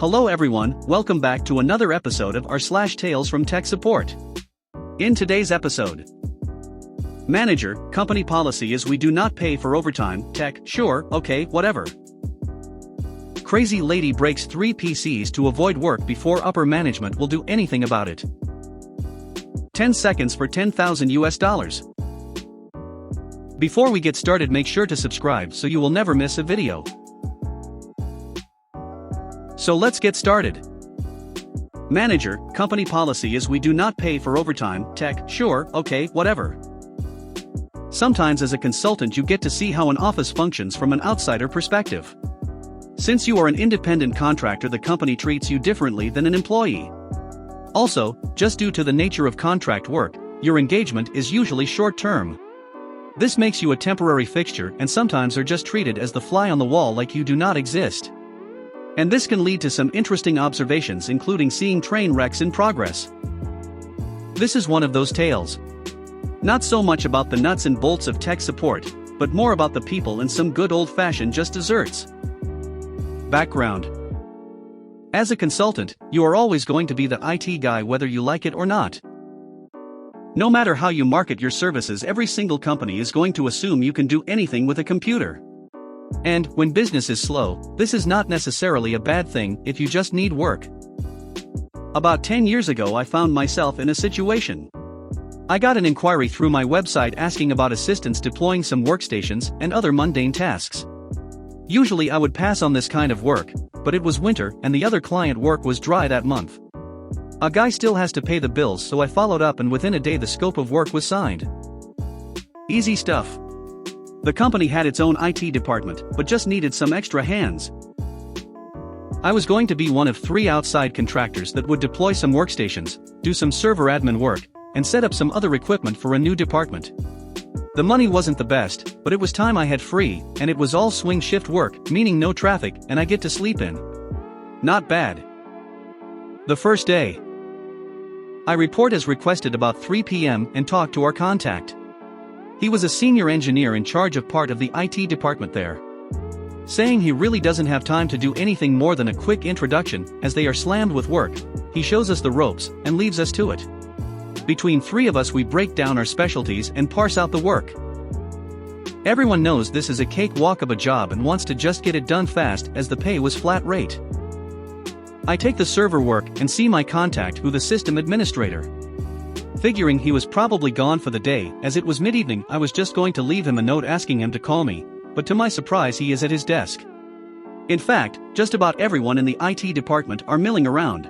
Hello everyone, welcome back to another episode of r/ Tales from Tech Support. In today's episode, manager, company policy is we do not pay for overtime, tech, sure, okay, whatever. Crazy lady breaks 3 PCs to avoid work before upper management will do anything about it. 10 seconds for $10,000. Before we get started, make sure to subscribe so you will never miss a video. So let's get started. Manager, company policy is we do not pay for overtime, tech, sure, okay, whatever. Sometimes as a consultant you get to see how an office functions from an outsider perspective. Since you are an independent contractor, the company treats you differently than an employee. Also, just due to the nature of contract work, your engagement is usually short-term. This makes you a temporary fixture and sometimes are just treated as the fly on the wall, like you do not exist. And this can lead to some interesting observations, including seeing train wrecks in progress. This is one of those tales. Not so much about the nuts and bolts of tech support, but more about the people and some good old-fashioned just desserts. Background. As a consultant, you are always going to be the IT guy whether you like it or not. No matter how you market your services, every single company is going to assume you can do anything with a computer. And, when business is slow, this is not necessarily a bad thing if you just need work. About 10 years ago I found myself in a situation. I got an inquiry through my website asking about assistance deploying some workstations and other mundane tasks. Usually I would pass on this kind of work, but it was winter and the other client work was dry that month. A guy still has to pay the bills, so I followed up and within a day the scope of work was signed. Easy stuff. The company had its own IT department, but just needed some extra hands. I was going to be one of 3 outside contractors that would deploy some workstations, do some server admin work, and set up some other equipment for a new department. The money wasn't the best, but it was time I had free, and it was all swing shift work, meaning no traffic, and I get to sleep in. Not bad. The first day, I report as requested about 3 p.m. and talk to our contact. He was a senior engineer in charge of part of the IT department there. Saying he really doesn't have time to do anything more than a quick introduction, as they are slammed with work, he shows us the ropes and leaves us to it. Between 3 of us we break down our specialties and parse out the work. Everyone knows this is a cakewalk of a job and wants to just get it done fast, as the pay was flat rate. I take the server work and see my contact, who the system administrator. Figuring he was probably gone for the day, as it was mid-evening, I was just going to leave him a note asking him to call me, but to my surprise he is at his desk. In fact, just about everyone in the IT department are milling around.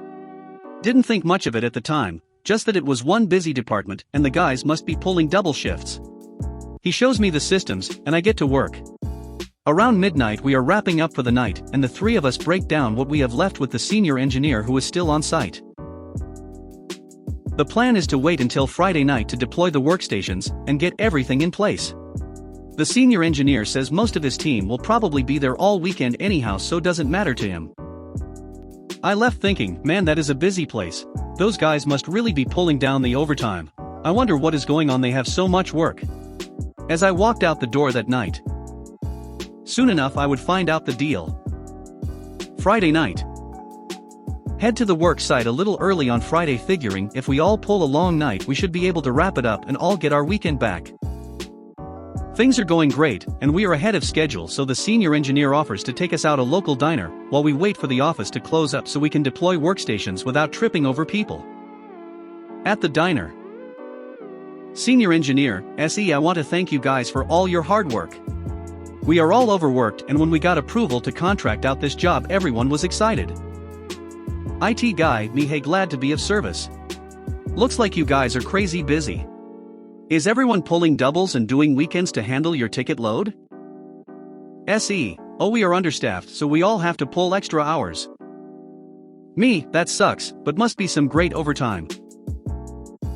Didn't think much of it at the time, just that it was one busy department and the guys must be pulling double shifts. He shows me the systems, and I get to work. Around midnight we are wrapping up for the night, and the 3 of us break down what we have left with the senior engineer who is still on site. The plan is to wait until Friday night to deploy the workstations and get everything in place. The senior engineer says most of his team will probably be there all weekend anyhow, so doesn't matter to him. I left thinking, man, that is a busy place. Those guys must really be pulling down the overtime. I wonder what is going on, they have so much work. As I walked out the door that night, soon enough I would find out the deal. Friday night. Head to the work site a little early on Friday, figuring if we all pull a long night we should be able to wrap it up and all get our weekend back. Things are going great, and we are ahead of schedule, so the senior engineer offers to take us out a local diner, while we wait for the office to close up so we can deploy workstations without tripping over people. At the diner, senior engineer, SE, I want to thank you guys for all your hard work. We are all overworked, and when we got approval to contract out this job everyone was excited. IT guy, me, hey, glad to be of service. Looks like you guys are crazy busy. Is everyone pulling doubles and doing weekends to handle your ticket load? SE, oh, we are understaffed, so we all have to pull extra hours. Me, that sucks, but must be some great overtime.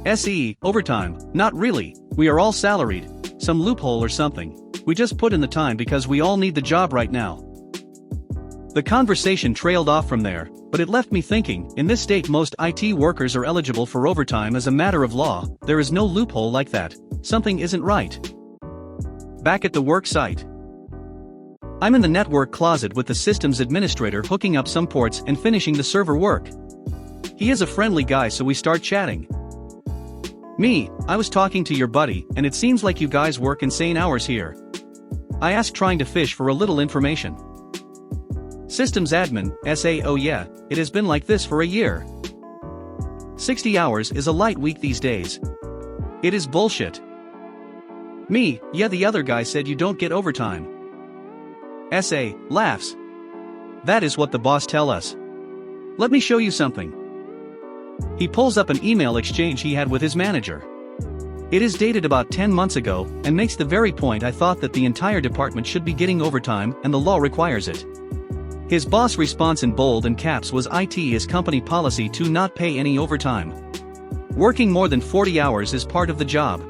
SE, overtime, not really, we are all salaried, some loophole or something, we just put in the time because we all need the job right now. The conversation trailed off from there, but it left me thinking, in this state most IT workers are eligible for overtime as a matter of law, there is no loophole like that, something isn't right. Back at the work site. I'm in the network closet with the systems administrator hooking up some ports and finishing the server work. He is a friendly guy, so we start chatting. Me, I was talking to your buddy, and it seems like you guys work insane hours here. I asked, trying to fish for a little information. Systems admin, SA, oh yeah, it has been like this for a year. 60 hours is a light week these days. It is bullshit. Me, yeah, the other guy said you don't get overtime. SA, laughs. That is what the boss tell us. Let me show you something. He pulls up an email exchange he had with his manager. It is dated about 10 months ago, and makes the very point I thought, that the entire department should be getting overtime and the law requires it. His boss response in bold and caps was, "It is company policy to not pay any overtime. Working more than 40 hours is part of the job.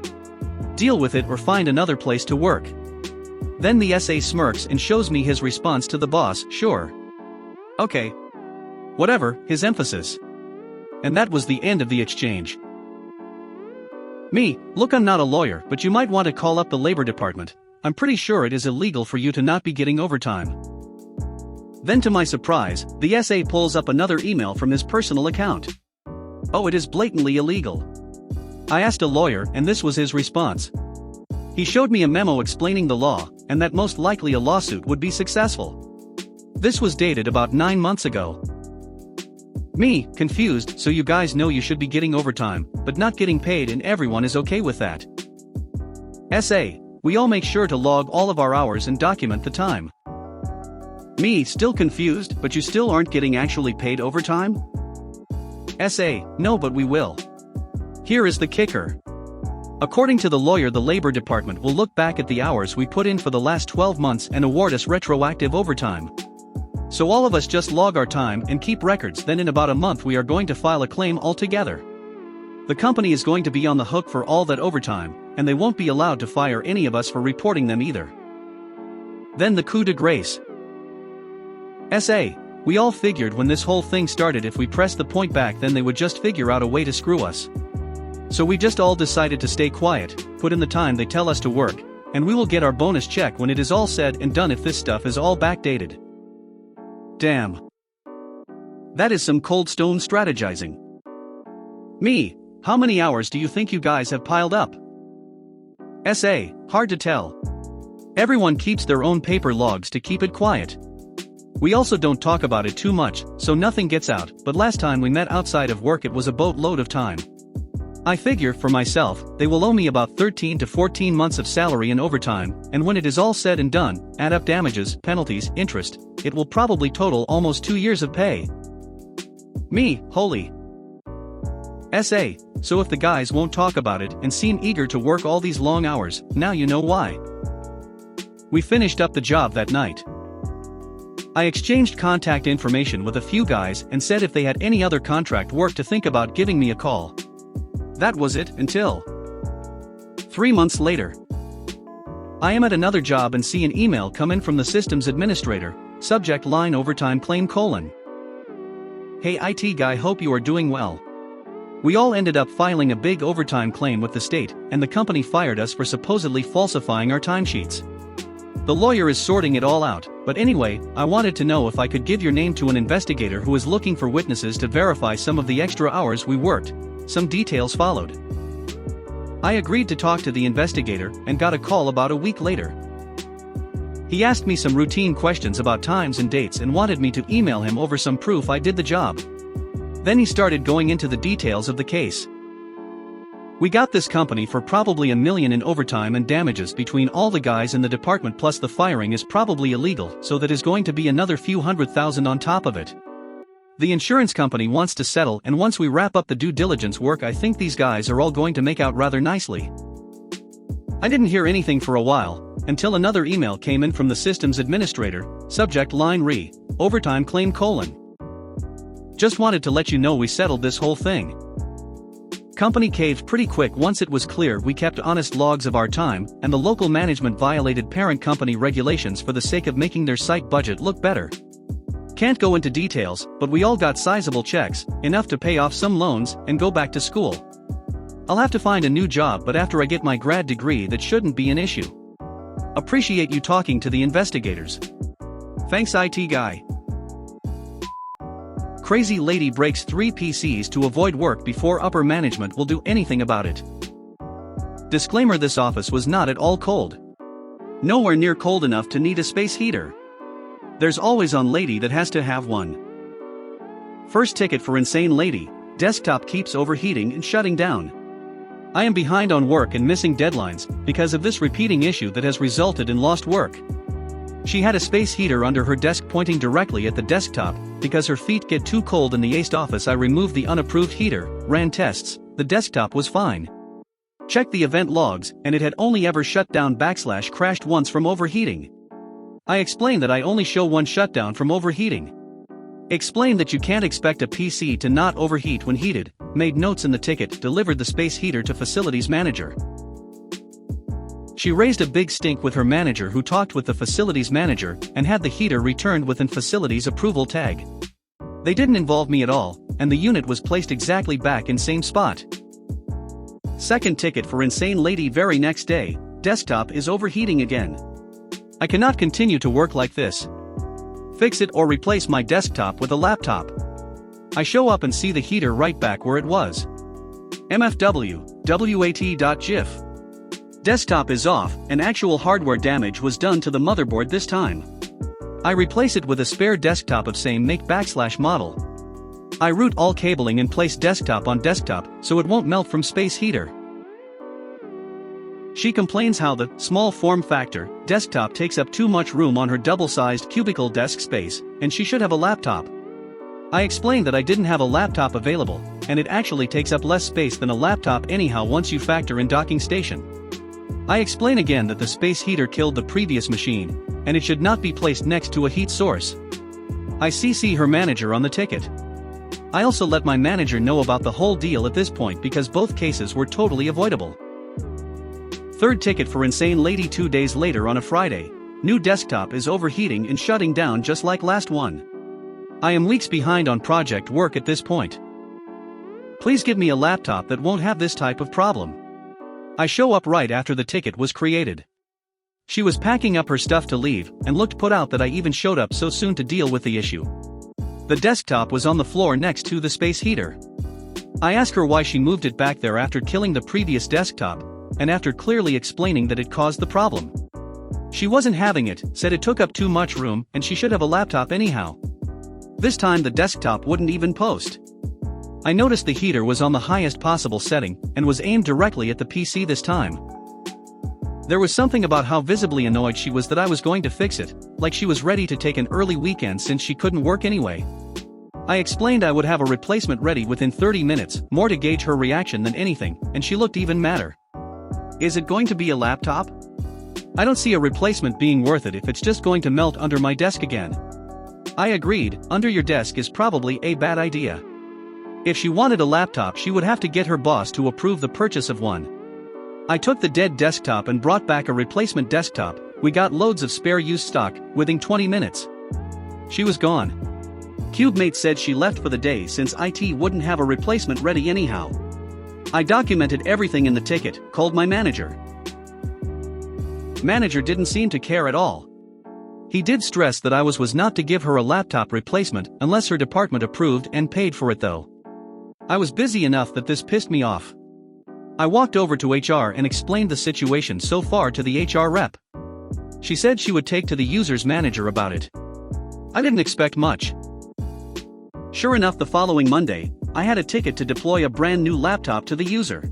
Deal with it or find another place to work." Then the SA smirks and shows me his response to the boss, "Sure. Okay. Whatever," his emphasis. And that was the end of the exchange. Me, look, I'm not a lawyer, but you might want to call up the labor department. I'm pretty sure it is illegal for you to not be getting overtime. Then to my surprise, the SA pulls up another email from his personal account. Oh, it is blatantly illegal. I asked a lawyer, and this was his response. He showed me a memo explaining the law, and that most likely a lawsuit would be successful. This was dated about 9 months ago. Me, confused, so you guys know you should be getting overtime, but not getting paid, and everyone is okay with that. SA, we all make sure to log all of our hours and document the time. Me, still confused, but you still aren't getting actually paid overtime? SA, no, but we will. Here is the kicker. According to the lawyer, the labor department will look back at the hours we put in for the last 12 months and award us retroactive overtime. So all of us just log our time and keep records, then in about a month we are going to file a claim altogether. The company is going to be on the hook for all that overtime, and they won't be allowed to fire any of us for reporting them either. Then the coup de grace. SA, we all figured when this whole thing started, if we pressed the point back, then they would just figure out a way to screw us. So we just all decided to stay quiet, put in the time they tell us to work, and we will get our bonus check when it is all said and done, if this stuff is all backdated. Damn. That is some cold stone strategizing. Me, how many hours do you think you guys have piled up? SA, hard to tell. Everyone keeps their own paper logs to keep it quiet. We also don't talk about it too much, so nothing gets out, but last time we met outside of work it was a boatload of time. I figure, for myself, they will owe me about 13 to 14 months of salary and overtime, and when it is all said and done, add up damages, penalties, interest, it will probably total almost 2 years of pay. Me, holy. SA, so if the guys won't talk about it and seem eager to work all these long hours, now you know why. We finished up the job that night. I exchanged contact information with a few guys and said if they had any other contract work to think about giving me a call. That was it, until 3 months later. I am at another job and see an email come in from the systems administrator, subject line overtime claim : "Hey IT guy, hope you are doing well. We all ended up filing a big overtime claim with the state, and the company fired us for supposedly falsifying our timesheets. The lawyer is sorting it all out, but anyway, I wanted to know if I could give your name to an investigator who is looking for witnesses to verify some of the extra hours we worked." Some details followed. I agreed to talk to the investigator and got a call about a week later. He asked me some routine questions about times and dates and wanted me to email him over some proof I did the job. Then he started going into the details of the case. We got this company for probably $1 million in overtime and damages between all the guys in the department, plus the firing is probably illegal, so that is going to be another few $100,000 on top of it. The insurance company wants to settle, and once we wrap up the due diligence work, I think these guys are all going to make out rather nicely. I didn't hear anything for a while, until another email came in from the systems administrator, subject line overtime claim : "Just wanted to let you know we settled this whole thing. Company caved pretty quick once it was clear we kept honest logs of our time, and the local management violated parent company regulations for the sake of making their site budget look better. Can't go into details, but we all got sizable checks, enough to pay off some loans, and go back to school. I'll have to find a new job, but after I get my grad degree that shouldn't be an issue. Appreciate you talking to the investigators. Thanks, IT guy. Crazy lady breaks 3 PCs to avoid work before upper management will do anything about it. Disclaimer: this office was not at all cold. Nowhere near cold enough to need a space heater. There's always one lady that has to have one. First ticket for insane lady: desktop keeps overheating and shutting down. I am behind on work and missing deadlines because of this repeating issue that has resulted in lost work. She had a space heater under her desk pointing directly at the desktop. Because her feet get too cold in the aced office, I removed the unapproved heater, ran tests, the desktop was fine. Checked the event logs, and it had only ever shut down / crashed once from overheating. I explained that I only show one shutdown from overheating. Explained that you can't expect a PC to not overheat when heated, made notes in the ticket, delivered the space heater to facilities manager. She raised a big stink with her manager, who talked with the facilities manager and had the heater returned within facilities approval tag. They didn't involve me at all, and the unit was placed exactly back in same spot. Second ticket for insane lady: very next day, desktop is overheating again. I cannot continue to work like this. Fix it or replace my desktop with a laptop. I show up and see the heater right back where it was. MFW, WAT.gif. Desktop is off, and actual hardware damage was done to the motherboard this time. I replace it with a spare desktop of same make / model. I route all cabling and place desktop on desktop so it won't melt from space heater. She complains how the small form factor desktop takes up too much room on her double-sized cubicle desk space, and she should have a laptop. I explained that I didn't have a laptop available, and it actually takes up less space than a laptop anyhow once you factor in docking station. I explain again that the space heater killed the previous machine, and it should not be placed next to a heat source. I CC her manager on the ticket. I also let my manager know about the whole deal at this point because both cases were totally avoidable. Third ticket for insane lady: 2 days later on a Friday, new desktop is overheating and shutting down just like last one. I am weeks behind on project work at this point. Please give me a laptop that won't have this type of problem. I show up right after the ticket was created. She was packing up her stuff to leave and looked put out that I even showed up so soon to deal with the issue. The desktop was on the floor next to the space heater. I ask her why she moved it back there after killing the previous desktop, and after clearly explaining that it caused the problem. She wasn't having it, said it took up too much room and she should have a laptop anyhow. This time the desktop wouldn't even post. I noticed the heater was on the highest possible setting and was aimed directly at the PC this time. There was something about how visibly annoyed she was that I was going to fix it, like she was ready to take an early weekend since she couldn't work anyway. I explained I would have a replacement ready within 30 minutes, more to gauge her reaction than anything, and she looked even madder. Is it going to be a laptop? I don't see a replacement being worth it if it's just going to melt under my desk again. I agreed, under your desk is probably a bad idea. If she wanted a laptop, she would have to get her boss to approve the purchase of one. I took the dead desktop and brought back a replacement desktop. We got loads of spare used stock, within 20 minutes. She was gone. CubeMate said she left for the day since IT wouldn't have a replacement ready anyhow. I documented everything in the ticket, called my manager. Manager didn't seem to care at all. He did stress that I was not to give her a laptop replacement unless her department approved and paid for it though. I was busy enough that this pissed me off. I walked over to HR and explained the situation so far to the HR rep. She said she would take to the user's manager about it. I didn't expect much. Sure enough, the following Monday, I had a ticket to deploy a brand new laptop to the user.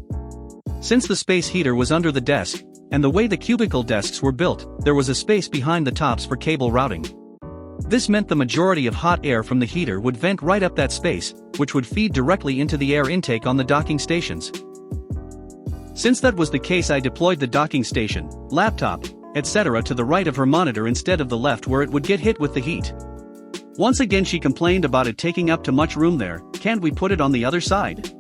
Since the space heater was under the desk, and the way the cubicle desks were built, there was a space behind the tops for cable routing. This meant the majority of hot air from the heater would vent right up that space, which would feed directly into the air intake on the docking stations. Since that was the case, I deployed the docking station, laptop, etc. to the right of her monitor instead of the left where it would get hit with the heat. Once again she complained about it taking up too much room there. Can't we put it on the other side?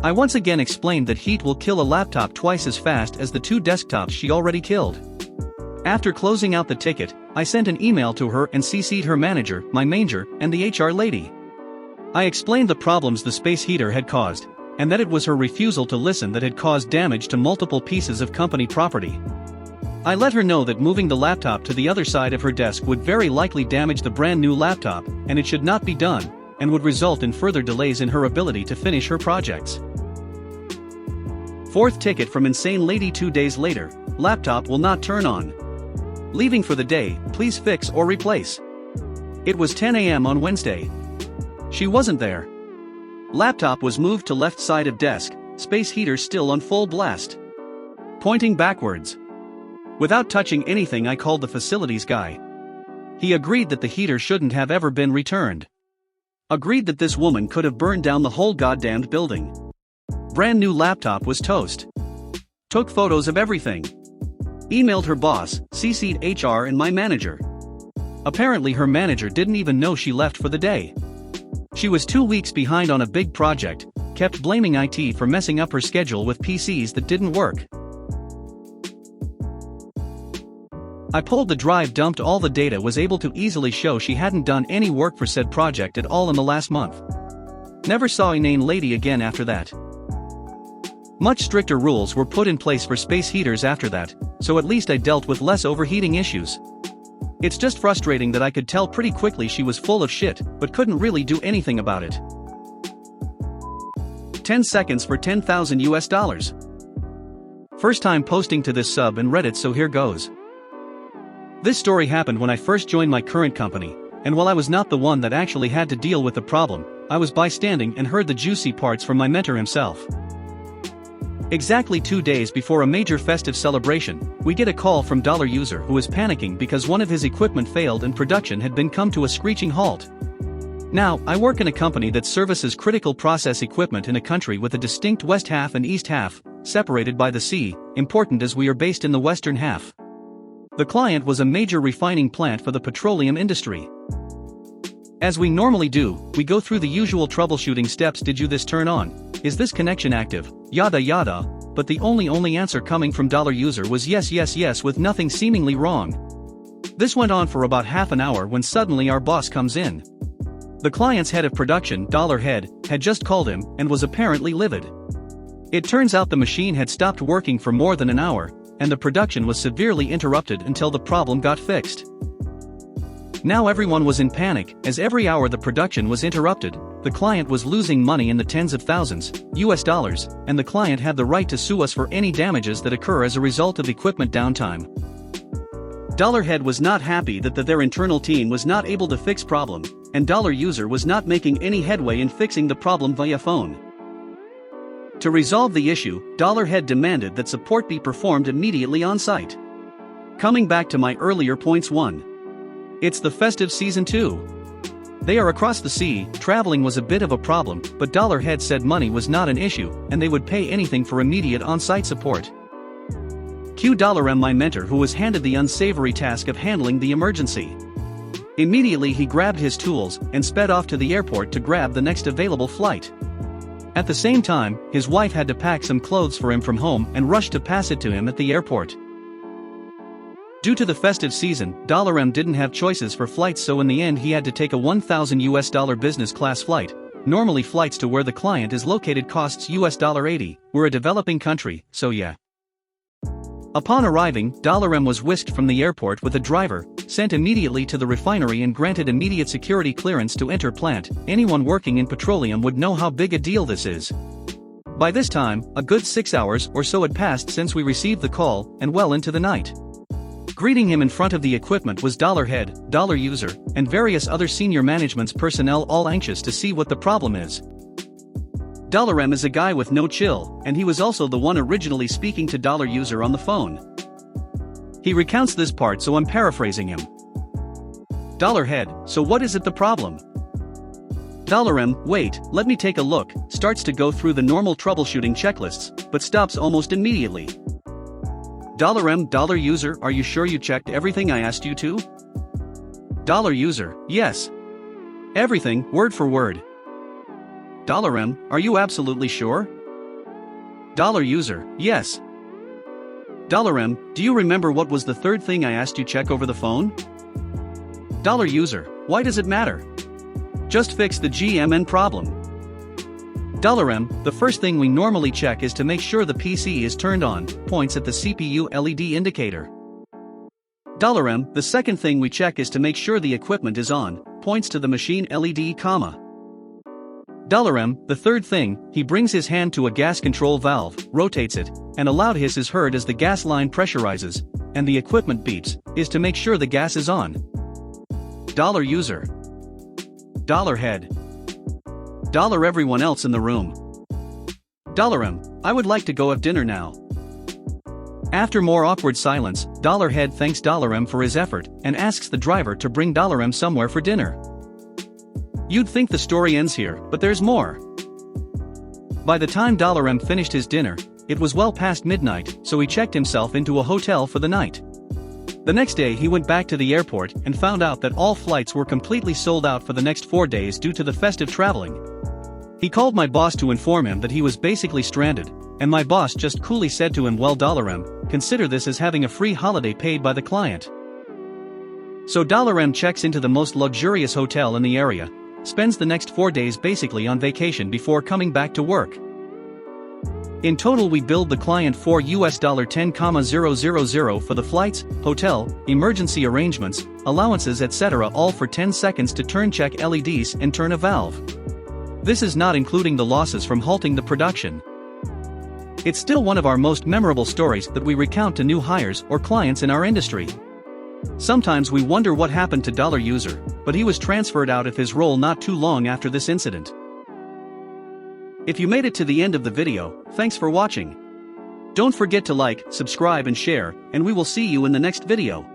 I once again explained that heat will kill a laptop twice as fast as the 2 desktops she already killed. After closing out the ticket, I sent an email to her and CC'd her manager, my manager, and the HR lady. I explained the problems the space heater had caused, and that it was her refusal to listen that had caused damage to multiple pieces of company property. I let her know that moving the laptop to the other side of her desk would very likely damage the brand new laptop, and it should not be done, and would result in further delays in her ability to finish her projects. Fourth ticket from insane lady: 2 days later, laptop will not turn on. Leaving for the day, please fix or replace. It was 10 a.m. on Wednesday. She wasn't there. Laptop was moved to left side of desk, space heater still on full blast. Pointing backwards. Without touching anything, I called the facilities guy. He agreed that the heater shouldn't have ever been returned. Agreed that this woman could have burned down the whole goddamned building. Brand new laptop was toast. Took photos of everything. Emailed her boss, CC'd HR and my manager. Apparently her manager didn't even know she left for the day. She was 2 weeks behind on a big project, kept blaming IT for messing up her schedule with PCs that didn't work. I pulled the drive, dumped all the data, was able to easily show she hadn't done any work for said project at all in the last month. Never saw inane lady again after that. Much stricter rules were put in place for space heaters after that, so at least I dealt with less overheating issues. It's just frustrating that I could tell pretty quickly she was full of shit, but couldn't really do anything about it. 10 seconds for $10,000 US. First time posting to this sub and Reddit, so here goes. This story happened when I first joined my current company, and while I was not the one that actually had to deal with the problem, I was bystanding and heard the juicy parts from my mentor himself. Exactly 2 days before a major festive celebration, we get a call from $user who is panicking because one of his equipment failed and production had been come to a screeching halt. Now, I work in a company that services critical process equipment in a country with a distinct west half and east half, separated by the sea, important as we are based in the western half. The client was a major refining plant for the petroleum industry. As we normally do, we go through the usual troubleshooting steps. Did you this turn on? Is this connection active? Yada yada, but the only answer coming from $user was yes with nothing seemingly wrong. This went on for about half an hour when suddenly our boss comes in. The client's head of production, $head, had just called him and was apparently livid. It turns out the machine had stopped working for more than an hour, and the production was severely interrupted until the problem got fixed. Now everyone was in panic, as every hour the production was interrupted, the client was losing money in the tens of thousands US, and the client had the right to sue us for any damages that occur as a result of equipment downtime. $head was not happy that their internal team was not able to fix problem, and $user was not making any headway in fixing the problem via phone. To resolve the issue, $head demanded that support be performed immediately on site. Coming back to my earlier points: 1. It's the festive season too. They are across the sea, traveling was a bit of a problem, but $head said money was not an issue, and they would pay anything for immediate on-site support. $M, my mentor, who was handed the unsavory task of handling the emergency. Immediately he grabbed his tools and sped off to the airport to grab the next available flight. At the same time, his wife had to pack some clothes for him from home and rush to pass it to him at the airport. Due to the festive season, $M didn't have choices for flights, so in the end he had to take a $1,000 business class flight. Normally flights to where the client is located costs $80. We're a developing country, so yeah. Upon arriving, $M was whisked from the airport with a driver, sent immediately to the refinery and granted immediate security clearance to enter plant. Anyone working in petroleum would know how big a deal this is. By this time, a good 6 hours or so had passed since we received the call, and well into the night. Greeting him in front of the equipment was $head, $user, and various other senior management's personnel, all anxious to see what the problem is. $M is a guy with no chill, and he was also the one originally speaking to $user on the phone. He recounts this part, so I'm paraphrasing him. $head, so what is it the problem? $M, wait, let me take a look, starts to go through the normal troubleshooting checklists, but stops almost immediately. $M, $user, are you sure you checked everything I asked you to? $user, yes. Everything, word for word. $M, are you absolutely sure? $user, yes. $M, do you remember what was the third thing I asked you check over the phone? $user, why does it matter? Just fix the GMN problem. $M, the first thing we normally check is to make sure the PC is turned on, points at the CPU LED indicator. $M, the second thing we check is to make sure the equipment is on, points to the machine LED, $M, the third thing, he brings his hand to a gas control valve, rotates it, and a loud hiss is heard as the gas line pressurizes, and the equipment beeps, is to make sure the gas is on. $User. $head. $everyone else in the room. $M, I would like to go have dinner now. After more awkward silence, $head thanks $M for his effort and asks the driver to bring $M somewhere for dinner. You'd think the story ends here, but there's more. By the time $M finished his dinner, it was well past midnight, so he checked himself into a hotel for the night. The next day he went back to the airport and found out that all flights were completely sold out for the next 4 days due to the festive traveling. He called my boss to inform him that he was basically stranded, and my boss just coolly said to him, well $M, consider this as having a free holiday paid by the client. So $M checks into the most luxurious hotel in the area, spends the next 4 days basically on vacation before coming back to work. In total we billed the client for $10,000 for the flights, hotel, emergency arrangements, allowances etc. all for 10 seconds to turn check LEDs and turn a valve. This is not including the losses from halting the production. It's still one of our most memorable stories that we recount to new hires or clients in our industry. Sometimes we wonder what happened to User, but he was transferred out of his role not too long after this incident. If you made it to the end of the video, thanks for watching. Don't forget to like, subscribe and share, and we will see you in the next video.